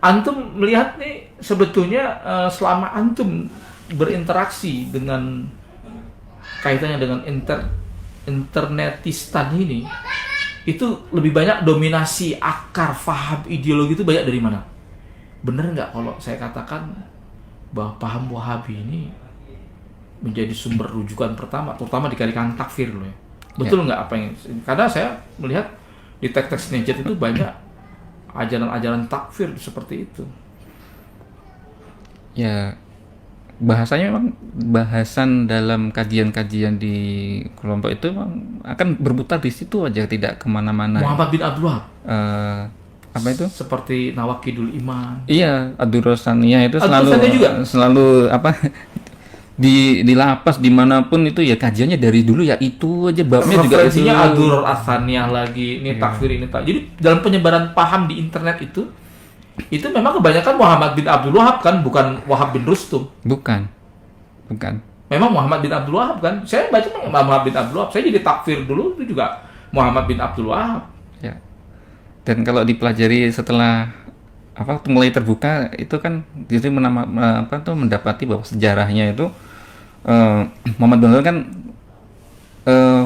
Antum melihat nih sebetulnya selama antum berinteraksi dengan kaitannya dengan internetistan ini, itu lebih banyak dominasi akar faham ideologi itu banyak dari mana? Bener nggak kalau saya katakan bahwa paham Wahabi ini menjadi sumber rujukan pertama, terutama di kalikan takfir loh ya. Betul nggak apa yang? Karena saya melihat di teks-teks Najat itu banyak ajaran-ajaran takfir seperti itu. Ya, bahasanya memang bahasan dalam kajian-kajian di kelompok itu memang akan berputar di situ aja, tidak kemana-mana. Muhammad bin Abdul Wahab. Apa itu? Seperti Nawakidul Iman. Iya, Ad-Durrassaniyah itu juga? selalu apa di lapas dimanapun itu ya kajiannya dari dulu ya itu aja, babnya juga itu. Referensinya Ad-Durrar Ats-Tsaniyah lagi, ini takfir ini tak. Jadi dalam penyebaran paham di internet itu memang kebanyakan Muhammad bin Abdul Wahab kan, bukan Wahab bin Rustum. Bukan. Memang Muhammad bin Abdul Wahab kan. Saya baca Muhammad bin Abdul Wahab. Saya jadi takfir dulu itu juga Muhammad bin Abdul Wahab. Ya. Dan kalau dipelajari setelah mulai terbuka itu kan jadi mendapati bahwa sejarahnya itu Muhammad bin Abdul kan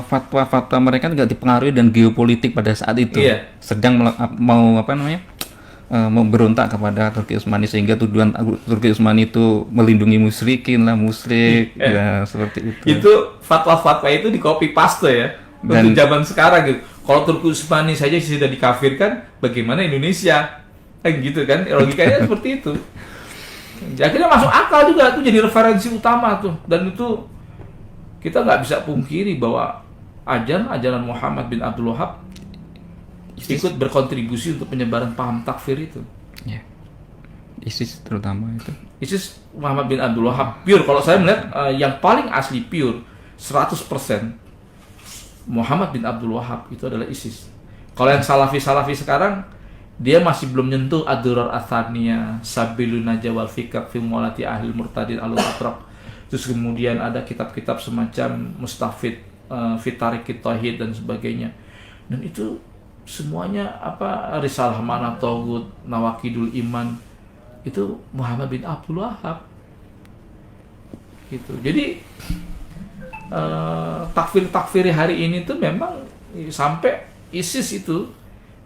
fatwa-fatwa mereka juga dipengaruhi dan geopolitik pada saat itu. Iya. Sedang mau berontak kepada Turki Utsmani, sehingga tuduhan Turki Utsmani itu melindungi musyrikin lah, musyrik ya seperti itu. Itu fatwa-fatwa itu di copy paste ya. Untuk zaman sekarang gitu. Kalau Turki Utsmani saja sudah dikafirkan, bagaimana Indonesia? Gitu kan, logikanya seperti itu. Akhirnya masuk akal juga tuh, jadi referensi utama tuh. Dan itu kita nggak bisa pungkiri bahwa ajaran Muhammad bin Abdul Wahab ikut berkontribusi untuk penyebaran paham takfir itu. Ya. ISIS terutama itu. ISIS Muhammad bin Abdul Wahab pure. Kalau saya melihat yang paling asli pure 100% Muhammad bin Abdul Wahab itu adalah ISIS. Kalau yang Salafi sekarang dia masih belum nyentuh Ad-Durrar Ats-Tsaniyah, Sabilun Najah wal Fikr fi Mu'alati Ahlil Murtadin al-Atraq. Terus kemudian ada kitab-kitab semacam Mustafid, Fitariqit Tauhid dan sebagainya. Dan itu semuanya Risalah Mana Tauhid, Nawakidul Iman, itu Muhammad bin Abdul Wahab. Gitu. Jadi takfir hari ini tuh memang sampai ISIS itu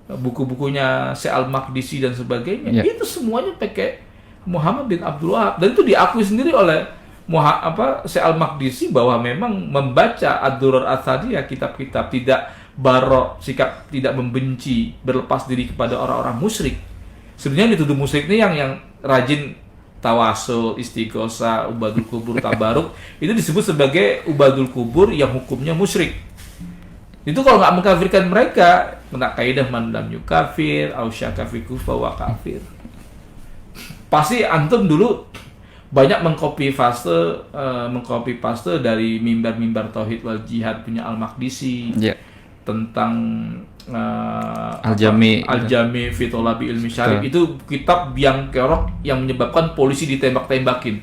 buku-bukunya Syekh Al-Maqdisi dan sebagainya, itu semuanya pakai Muhammad bin Abdul Wahab, dan itu diakui sendiri oleh Syekh Al-Maqdisi bahwa memang membaca Ad-Durrar Ats-Tsaniyah, kitab-kitab tidak barok, sikap tidak membenci, berlepas diri kepada orang-orang musyrik. Sebenarnya dituduh musyrik ini yang rajin tawasul, istighosah, ubadul kubur, tabaruk, itu disebut sebagai ubadul kubur yang hukumnya musyrik. Itu kalau nggak mengkafirkan mereka, kena kaidah man lam yukafir, au syaka fi kufra wa kafir. Pasti antum dulu banyak mengcopy paste dari mimbar tauhid wal jihad punya Al-Maqdisi. Tentang Al-Jami fi Thalabi Ilmi Syar'i. Itu kitab yang kerok yang menyebabkan polisi ditembak-tembakin.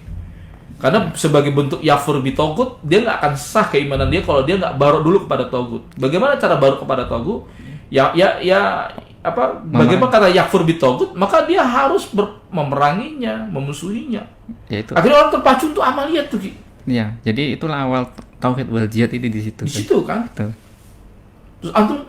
Karena sebagai bentuk yafur bi togut, dia nggak akan sah keimanan dia kalau dia nggak barok dulu kepada togut. Bagaimana cara barok kepada togut? Bagaimana kata yakfur bi togut? Maka dia harus memeranginya, memusuhinya. Akhirnya orang terpacu untuk amaliyat tuh. Iya, jadi itulah awal tauhid wal jihad ini di situ. Di situ kan. Betul. Terus antum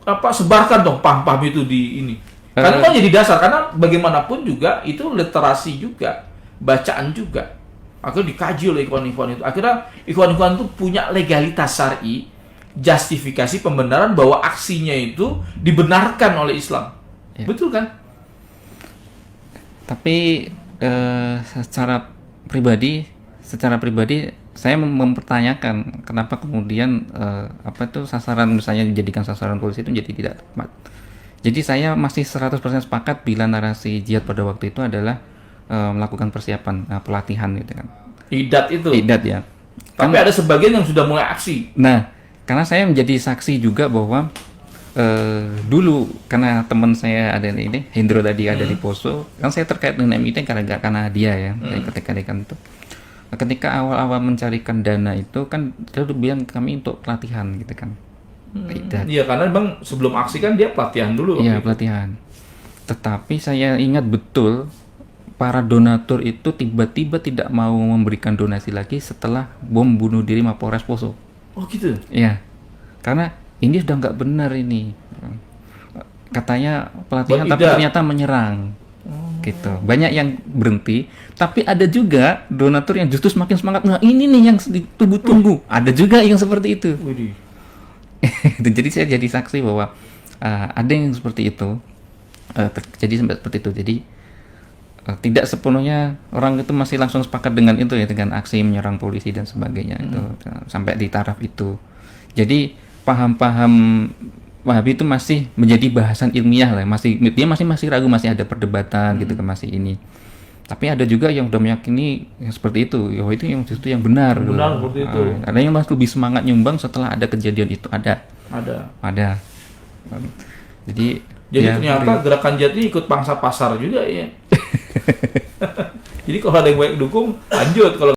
sebarkan dong paham-paham itu di ini. Karena itu jadi dasar, karena bagaimanapun juga itu literasi juga, bacaan juga. Akhirnya dikaji oleh ikhwan-ikhwan itu. Akhirnya ikhwan-ikhwan itu punya legalitas syar'i, justifikasi pembenaran bahwa aksinya itu dibenarkan oleh Islam. Ya. Betul kan? Tapi secara pribadi saya mempertanyakan kenapa kemudian sasaran, misalnya dijadikan sasaran polisi itu jadi tidak tepat. Jadi saya masih 100% sepakat bila narasi jihad pada waktu itu adalah melakukan persiapan pelatihan gitu kan. Idat ya. Tapi ada sebagian yang sudah mulai aksi. Nah, karena saya menjadi saksi juga bahwa dulu karena teman saya ada ini Hendro tadi ada di Poso, kan saya terkait dengan MIT karena dia ya, ketika itu. Ketika awal-awal mencarikan dana itu kan dia udah bilang kami untuk pelatihan gitu kan. Iya, karena bang sebelum aksi kan dia pelatihan dulu. Iya, pelatihan. Tetapi saya ingat betul para donatur itu tiba-tiba tidak mau memberikan donasi lagi setelah bom bunuh diri Mapolres Poso. Oh gitu. Iya, karena ini sudah nggak benar ini. Katanya pelatihan tapi ternyata menyerang. Gitu. Banyak yang berhenti, tapi ada juga donatur yang justru semakin semangat. Nah, ini nih yang ditunggu-tunggu. Ada juga yang seperti itu. Widih. Jadi saya jadi saksi bahwa ada yang seperti itu. Terjadi seperti itu. Jadi tidak sepenuhnya orang itu masih langsung sepakat dengan itu ya, dengan aksi menyerang polisi dan sebagainya itu sampai di taraf itu. Jadi paham-paham Wahabi itu masih menjadi bahasan ilmiah lah, dia masih ragu, masih ada perdebatan gitu kan, masih ini. Tapi ada juga yang udah meyakini yang seperti itu, ya itu yang justru yang benar. Benar seperti itu. Ada yang masih lebih semangat nyumbang setelah ada kejadian itu, ada. Jadi ternyata gerakan Jati ikut pangsa pasar juga ya. Jadi kalau ada yang baik dukung, lanjut. Kalau